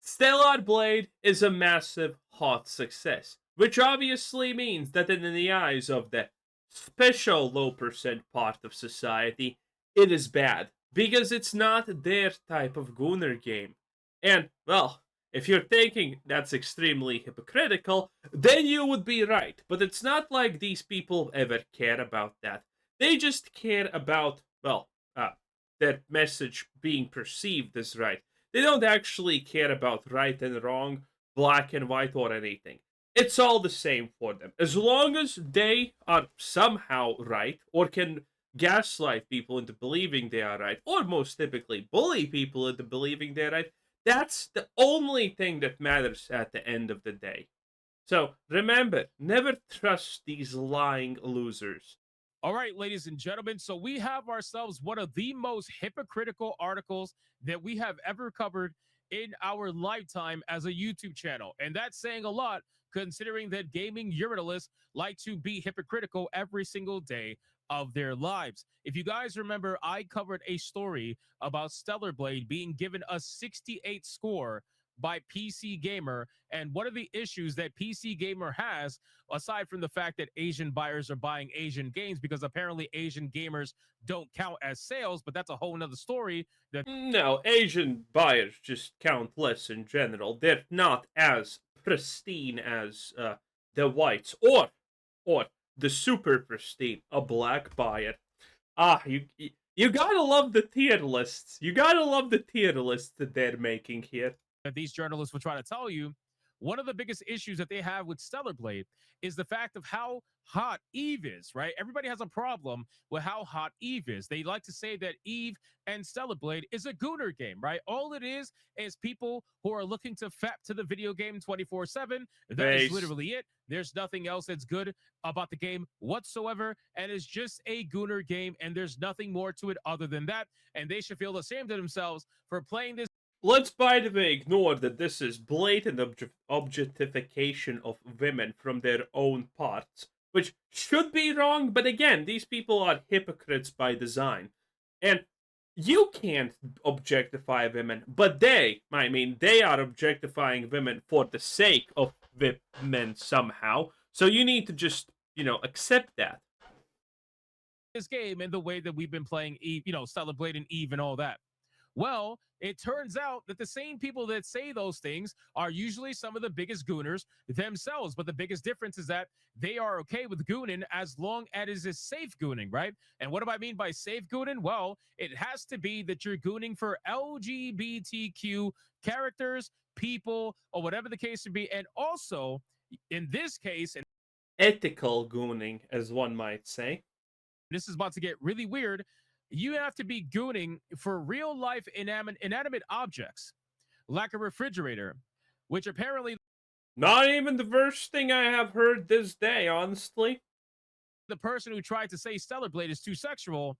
Stellar Blade is a massive hot success, which obviously means that in the eyes of the special low percent part of society, it is bad because it's not their type of Gunner game. And, well, if you're thinking that's extremely hypocritical, then you would be right. But it's not like these people ever care about that. They just care about, well, that message being perceived as right. They don't actually care about right and wrong, black and white, or anything. It's all the same for them. As long as they are somehow right, or can gaslight people into believing they are right, or most typically bully people into believing they're right, that's the only thing that matters at the end of the day. So remember, never trust these lying losers. All right, ladies and gentlemen. So we have ourselves one of the most hypocritical articles that we have ever covered in our lifetime as a YouTube channel. And that's saying a lot considering that gaming journalists like to be hypocritical every single day of their lives. If you guys remember, I covered a story about Stellar Blade being given a 68 score by PC Gamer. And one of the issues that PC Gamer has, aside from the fact that Asian buyers are buying Asian games, because apparently Asian gamers don't count as sales, but that's a whole nother story. That No, Asian buyers just count less in general. They're not as pristine as the whites, or the super pristine, a black buyer. You gotta love the tier lists. You gotta love the tier lists that they're making here. that these journalists will try to tell you, one of the biggest issues that they have with Stellar Blade is the fact of how hot Eve is, right? Everybody has a problem with how hot Eve is. They like to say that Eve and Stellar Blade is a gooner game, right? All it is people who are looking to fap to the video game 24/7. That is Base. literally it. There's nothing else that's good about the game whatsoever. And it's just a gooner game. And there's nothing more to it other than that. And they should feel ashamed of themselves for playing this. Let's, by the way, ignore that this is blatant objectification of women from their own parts, which should be wrong, but again, these people are hypocrites by design. And you can't objectify women, but they are objectifying women for the sake of women somehow. So you need to just, accept that. This game and the way that we've been playing Eve, Stellar Blade and Eve and all that. Well, it turns out that the same people that say those things are usually some of the biggest gooners themselves. But the biggest difference is that they are okay with gooning as long as it's safe gooning, right? And what do I mean by safe gooning? Well, it has to be that you're gooning for LGBTQ characters, people, or whatever the case would be. And also, in this case, and Ethical gooning, as one might say. this is about to get really weird, you have to be gooning for real life inanimate objects, like a refrigerator, which apparently Not even the worst thing I have heard this day, honestly. the person who tried to say Stellar Blade is too sexual,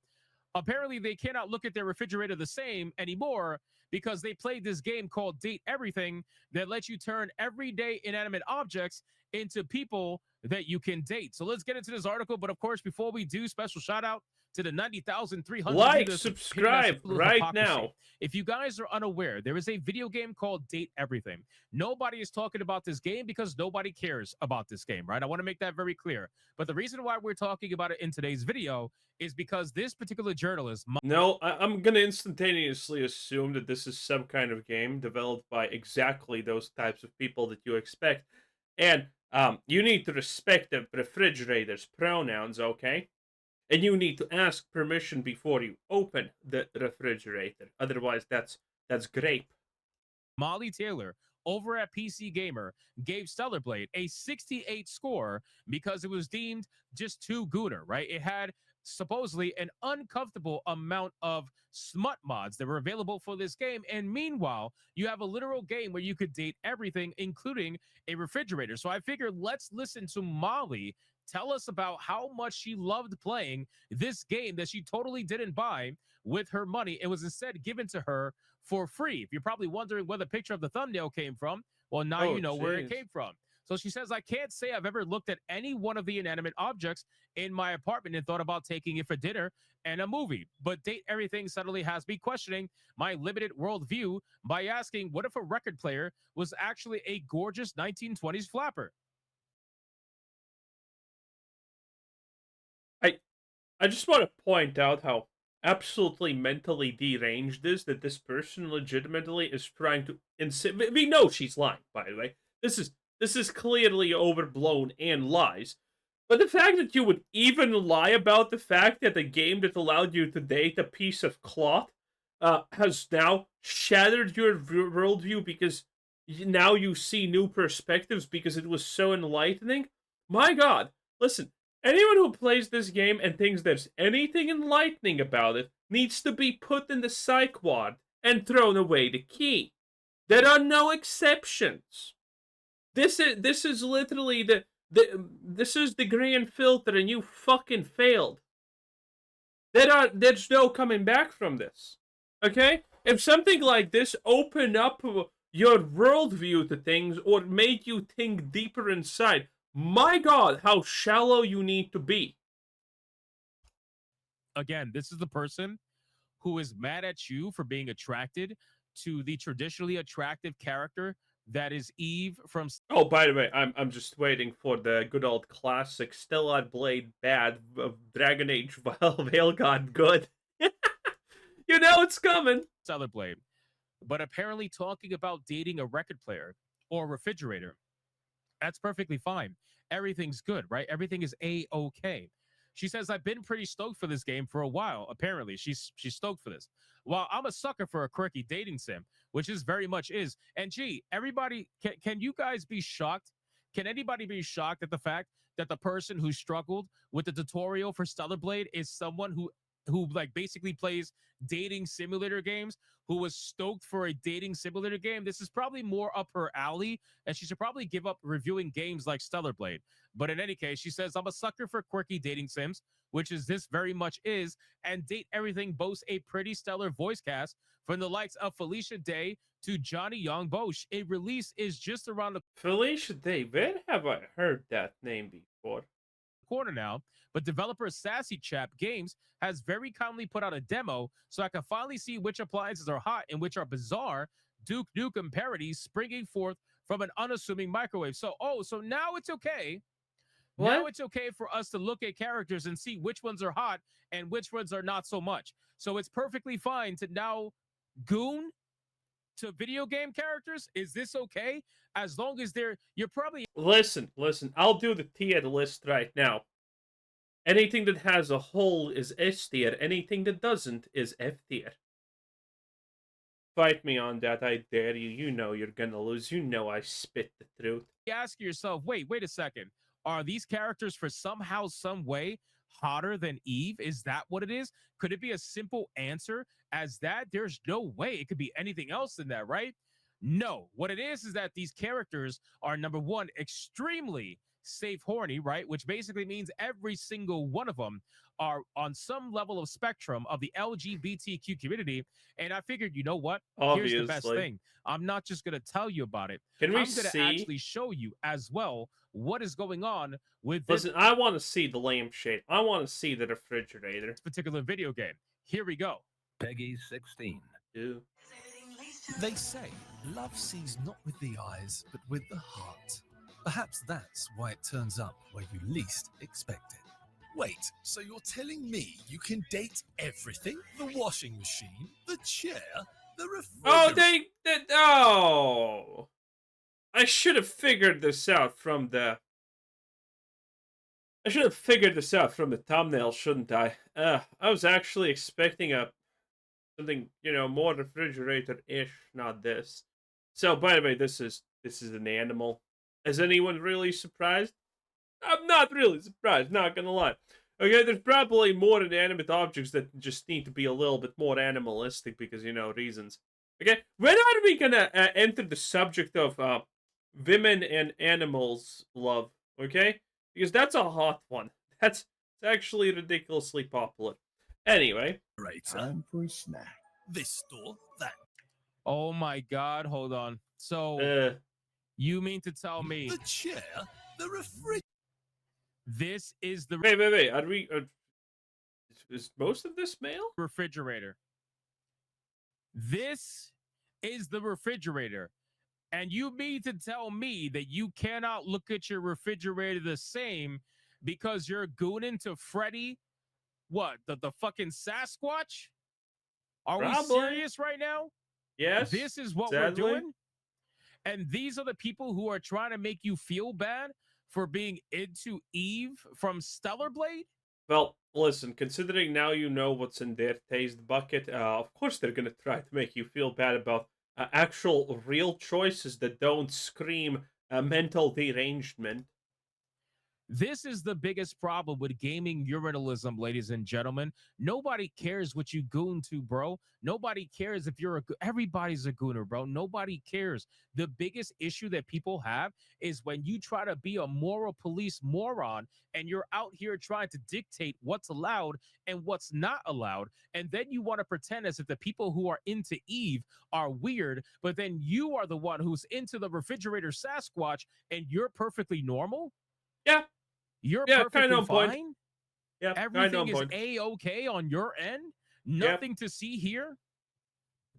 apparently they cannot look at their refrigerator the same anymore because they played this game called Date Everything that lets you turn everyday inanimate objects into people that you can date. So let's get into this article. But of course, before we do, special shout out to the 90,300 Like, viewers subscribe right Hypocrisy. now. If you guys are unaware, there is a video game called Date Everything. Nobody is talking about this game because nobody cares about this game, right? I want to make that very clear. But the reason why we're talking about it in today's video is because this particular journalist. No, I'm gonna instantaneously assume that this is some kind of game developed by exactly those types of people that you expect. And you need to respect the refrigerator's pronouns, okay? And you need to ask permission before you open the refrigerator. Otherwise, that's grape. Molly Taylor over at PC Gamer gave Stellar Blade a 68 score because it was deemed just too gooner, right? It had supposedly an uncomfortable amount of smut mods that were available for this game. And meanwhile, you have a literal game where you could date everything, including a refrigerator. So I figured let's listen to Molly tell us about how much she loved playing this game that she totally didn't buy with her money. It was instead given to her for free. If you're probably wondering where the picture of the thumbnail came from, well, now Oh, you know where it jeez. came from. So she says, I can't say I've ever looked at any one of the inanimate objects in my apartment and thought about taking it for dinner and a movie. But Date Everything suddenly has me questioning my limited worldview by asking, what if a record player was actually a gorgeous 1920s flapper? I I just want to point out how absolutely mentally deranged is that this person legitimately is trying to we know she's lying, by the way. This is clearly overblown and lies. But the fact that you would even lie about the fact that the game that allowed you to date a piece of cloth has now shattered your worldview because now you see new perspectives because it was so enlightening. My God, listen, anyone who plays this game and thinks there's anything enlightening about it needs to be put in the psych ward and thrown away the key. There are no exceptions. This is literally this is the grand filter and you fucking failed. There's no coming back from this. Okay? If something like this opened up your worldview to things or made you think deeper inside, my God, how shallow you need to be. Again, this is the person who is mad at you for being attracted to the traditionally attractive character that is Eve from Oh, by the way, I'm just waiting for the good old classic Stellar Blade bad of Dragon Age Veil God good. You know it's coming. Stellar Blade. But apparently, talking about dating a record player or a refrigerator, that's perfectly fine. Everything's good, right? Everything is a-okay. She says, I've been pretty stoked for this game for a while. Apparently, she's stoked for this. While I'm a sucker for a quirky dating sim, which is very much is. And gee, everybody, can you guys be shocked? Can anybody be shocked at the fact that the person who struggled with the tutorial for Stellar Blade is someone who like basically plays dating simulator games, who was stoked for a dating simulator game? This is probably more up her alley, and she should probably give up reviewing games like Stellar Blade. But in any case, she says, I'm a sucker for quirky dating sims, which is this very much is, and Date Everything boasts a pretty stellar voice cast from the likes of Felicia Day to Johnny Young Bosch. A release is just around the Felicia Day, where have I heard that name before? corner now, but developer Sassy Chap Games has very kindly put out a demo so I can finally see which appliances are hot and which are bizarre Duke Nukem parodies springing forth from an unassuming microwave. So now it's okay. Now What? it's okay for us to look at characters and see which ones are hot and which ones are not so much. So it's perfectly fine to now goon to video game characters. Is this okay? As long as you're probably Listen, I'll do the tier list right now. Anything that has a hole is S tier, anything that doesn't is F tier. Fight me on that, I dare you. You know you're gonna lose. You know I spit the truth. ask yourself, wait a second. Are these characters for somehow, some way hotter than Eve? Is that what it is? Could it be a simple answer as that? There's no way it could be anything else than that, right? No. What it is that these characters are number one, extremely safe horny, right? Which basically means every single one of them are on some level of spectrum of the LGBTQ community. And I figured, you know what? Here's the best Obviously. thing. I'm not just going to tell you about it. Can we I'm going to see? actually show you as well what is going on with this Listen, I want to see the lampshade. I want to see the refrigerator. particular video game. Here we go. Peggy 16. Ew. They say love sees not with the eyes, but with the heart. Perhaps that's why it turns up where you least expect it. Wait, so you're telling me you can date everything? The washing machine, the chair, the refrigerator? Oh! I should have figured this out from the. I should have figured this out from the thumbnail, shouldn't I? I was actually expecting something, more refrigerator-ish, not this. So, by the way, this is an animal. Is anyone really surprised? I'm not really surprised, not gonna lie. Okay, there's probably more inanimate objects that just need to be a little bit more animalistic because, reasons. Okay, when are we gonna enter the subject of women and animals love? Okay, because that's a hot one. It's actually ridiculously popular. Anyway, Time for a snack. This store, that. Oh my God. Hold on. So uh, You mean to tell me The chair, the refrigerator. this is the Wait. Are we? Is most of this male? refrigerator? This is the refrigerator. And you mean to tell me that you cannot look at your refrigerator the same because you're gooning to Freddy? What, the fucking Sasquatch? Are we Probably. serious right now? Yes. This is what sadly. we're doing? And these are the people who are trying to make you feel bad for being into Eve from Stellar Blade? Well, listen, considering now you know what's in their taste bucket, of course they're gonna try to make you feel bad about actual real choices that don't scream mental derangement. This is the biggest problem with gaming urinalism, ladies and gentlemen. Nobody cares what you goon to, bro. Nobody cares if you're everybody's a gooner, bro. Nobody cares. The biggest issue that people have is when you try to be a moral police moron and you're out here trying to dictate what's allowed and what's not allowed. And then you want to pretend as if the people who are into Eve are weird, but then you are the one who's into the refrigerator Sasquatch and you're perfectly normal. Yeah. You're Yeah, perfectly kinda on point. fine. Yeah, kinda Everything on is point. A-okay on your end. Nothing to see here.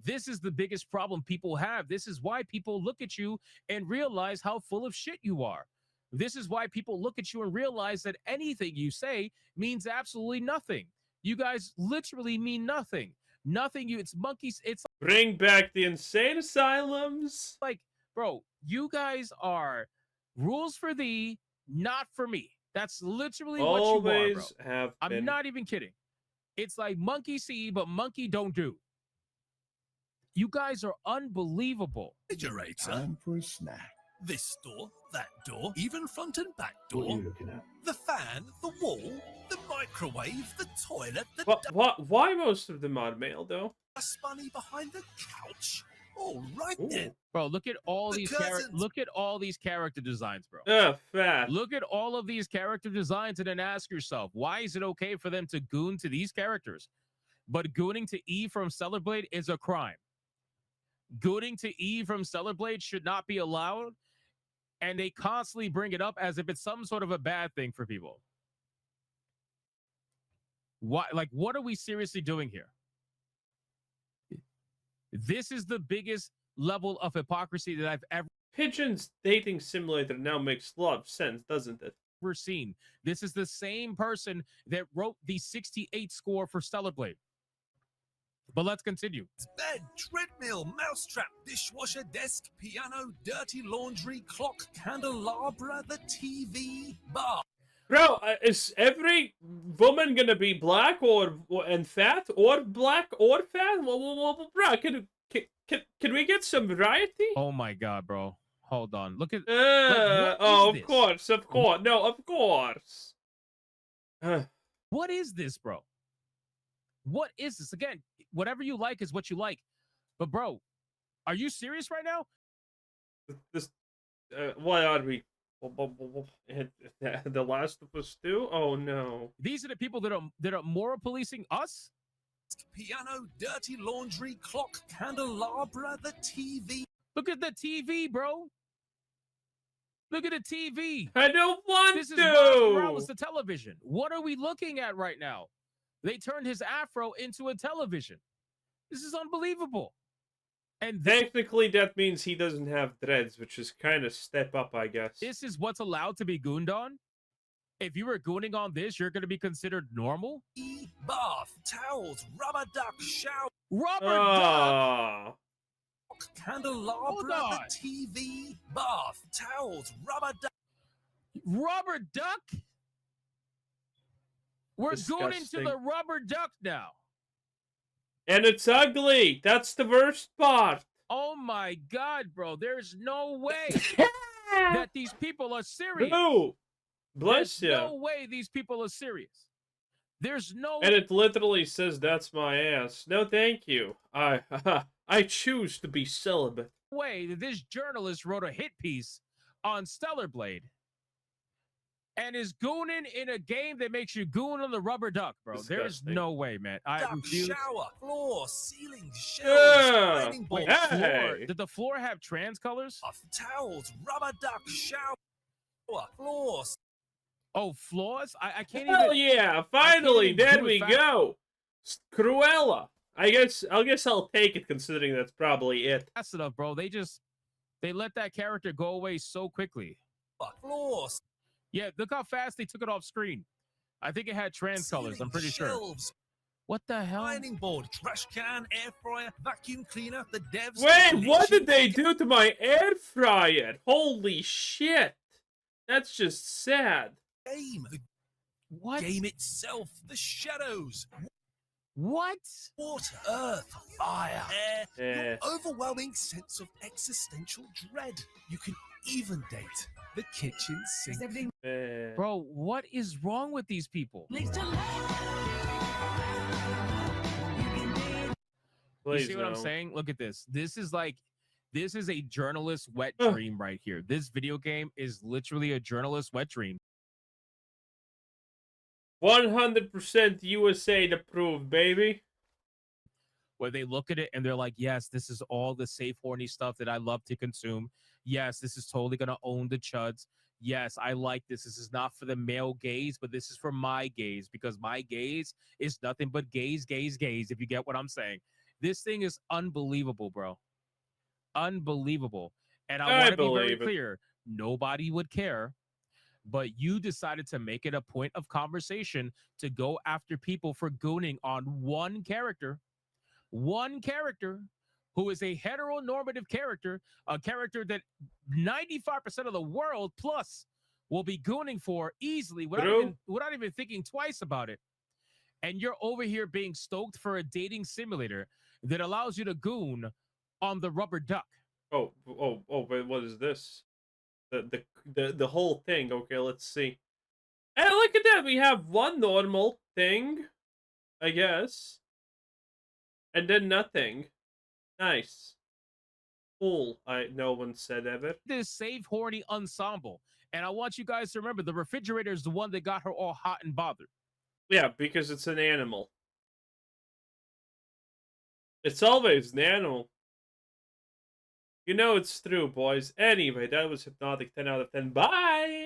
This is the biggest problem people have. This is why people look at you and realize how full of shit you are. This is why people look at you and realize that anything you say means absolutely nothing. You guys literally mean nothing. Nothing. It's monkeys. It's Bring back the insane asylums. like, bro, you guys are rules for thee, not for me. That's literally what you are, bro. Always have I'm been. not even kidding. It's like monkey see, but monkey don't do. You guys are unbelievable. Refrigerator. Time for a snack. This door, that door, even front and back What are door. you looking at? The fan, the wall, the microwave, the toilet, the Why most of them are male, though? dust bunny behind the couch. All right Ooh. then. Bro, look at all The these cousins. look at all these character designs, bro. Fat. Look at all of these character designs and then ask yourself, why is it okay for them to goon to these characters? But gooning to E from Stellar Blade is a crime. Gooning to E from Stellar Blade should not be allowed. And they constantly bring it up as if it's some sort of a bad thing for people. What are we seriously doing here? This is the biggest level of hypocrisy that I've Pigeon's dating simulator now makes a lot of sense, doesn't it? ever seen. This is the same person that wrote the 68 score for Stellar Blade. But let's continue. Bed, treadmill, mousetrap, dishwasher, desk, piano, dirty laundry, clock, candelabra, the TV, bar. Bro, is every woman gonna be black and fat, or black or fat? Bro, can we get some variety? Oh my god, bro. Hold on. Look at Of this? course, no, of course. what is this, bro? What is this? Again, whatever you like is what you like. But bro, are you serious right now? This, what are we? The Last of Us 2? Oh no. These are the people that are moral policing us? Piano, dirty laundry, clock, candelabra, the TV. Look at the TV, bro. Look at the TV. I don't want This is to. Miles Morales, the television. What are we looking at right now? They turned his afro into a television. This is unbelievable. And Technically, that means he doesn't have dreads, which is kind of step up, I guess. this is what's allowed to be gooned on? If you were gooning on this, you're going to be considered normal? Bath, towels, rubber duck, shower, Rubber duck. Ah. candelabra, on. the TV, bath, towels, rubber duck. Rubber duck? We're going into Disgusting. the rubber duck now. And it's ugly. That's the worst part. Oh my god, bro. There's no way that these people are serious. No. Bless There's you. no way these people are serious. There's no And it literally says, "That's my ass." No, thank you. I choose to be celibate. way that this journalist wrote a hit piece on Stellar Blade and is gooning in a game that makes you goon on the rubber duck, bro. There's Disgusting. no way, man. I Duck, refuse. shower, floor, ceiling, shelves, Yeah. dining Wait, board, floor. Hey. Did the floor have trans colors? towels, rubber duck, shower, floor. Oh, floors? I can't Hell even. yeah! Finally, even there do it we fast. go. Cruella. I guess I'll take it, considering that's probably it. Fast enough, bro. They let that character go away so quickly. Floor, Yeah, look how fast they took it off screen. I think it had trans colors. I'm pretty sure. shelves, What the hell? dining board, trash can, air fryer, vacuum cleaner, the devs. Wait, what did they do to my air fryer? Holy shit! That's just sad. Game, the What? game itself, the shadows, What? water, earth, fire, air, Eh. your overwhelming sense of existential dread. You can even date the kitchen sink. Bro, what is wrong with these people? Please You see what no. I'm saying? Look at this. This is a journalist's wet Ugh. dream right here. This video game is literally a journalist's wet dream. 100% USA approved, baby. Where they look at it and they're like, yes, this is all the safe, horny stuff that I love to consume. Yes, this is totally going to own the chuds. Yes, I like this. This is not for the male gaze, but this is for my gaze, because my gaze is nothing but gaze, if you get what I'm saying. This thing is unbelievable, bro. Unbelievable. And I want to be very believe it. clear. Nobody would care, but you decided to make it a point of conversation to go after people for gooning on one character who is a heteronormative character, a character that 95% of the world plus will be gooning for easily without even thinking twice about it. And you're over here being stoked for a dating simulator that allows you to goon on the rubber duck. Oh, but what is this? The whole thing. Okay, let's see. Hey, look at that. We have one normal thing, I guess. And then nothing. Nice. Cool. No one said ever. This safe horny ensemble. And I want you guys to remember the refrigerator is the one that got her all hot and bothered. Yeah, because it's an animal. It's always an animal. You know it's true, boys. Anyway, that was Hypnotic 10 out of 10. Bye!